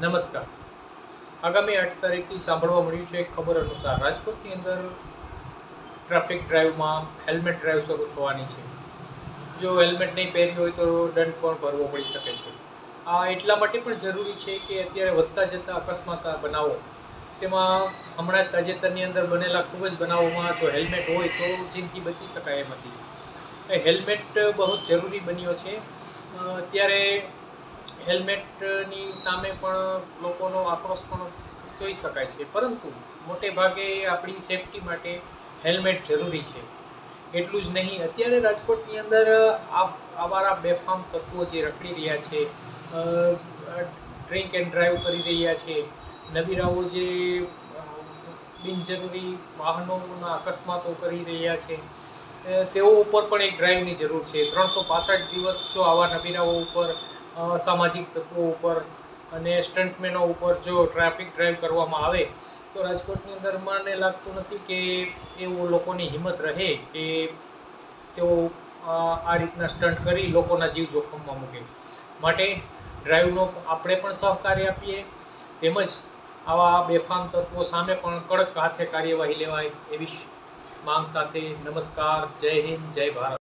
નમસ્કાર. આગામી 8 તારીખથી સાંભળવા મળ્યું છે એક ખબર અનુસાર રાજકોટની અંદર ટ્રાફિક ડ્રાઈવમાં હેલ્મેટ ડ્રાઈવ શરૂ થવાની છે. જો હેલ્મેટ નહીં પહેર્યું હોય તો દંડ પણ ભરવો પડી શકે છે. આ એટલા માટે પણ જરૂરી છે કે અત્યારે વધતા જતા અકસ્માત બનાવો તેમાં હમણાં તાજેતરની અંદર બનેલા ખૂબ જ બનાવોમાં જો હેલ્મેટ હોય તો જિંદગી બચી શકાય એમ હતી. હેલ્મેટ બહુ જ જરૂરી બન્યો છે. અત્યારે હેલ્મેટની સામે પણ લોકોનો આક્રોશ પણ જોઈ શકાય છે, પરંતુ મોટે ભાગે આપણી સેફટી માટે હેલ્મેટ જરૂરી છે. એટલું જ નહીં, અત્યારે રાજકોટની અંદર આવારા બેફામ તત્વો જે રખડી રહ્યા છે, ડ્રિંક એન્ડ ડ્રાઈવ કરી રહ્યા છે, નબીરાઓ જે બિનજરૂરી વાહનોના અકસ્માતો કરી રહ્યા છે, તેઓ ઉપર પણ એક ડ્રાઈવની જરૂર છે. 365 દિવસ જો આવા નબીરાઓ ઉપર, સામાજિક તત્વો ઉપર અને સ્ટન્ટમેનો ઉપર જો ટ્રાફિક ડ્રાઈવ કરવામાં આવે તો રાજકોટની અંદર મને લાગતું નથી કે એવું લોકોની હિંમત રહે કે તેઓ આ રીતના સ્ટન્ટ કરી લોકોના જીવ જોખમમાં મૂકે. માટે ડ્રાઈવનો આપણે પણ સહકાર્ય આપીએ, તેમજ આવા બેફામ તત્વો સામે પણ કડક હાથે કાર્યવાહી લેવાય એવી માંગ સાથે નમસ્કાર. જય હિન્દ, જય ભારત.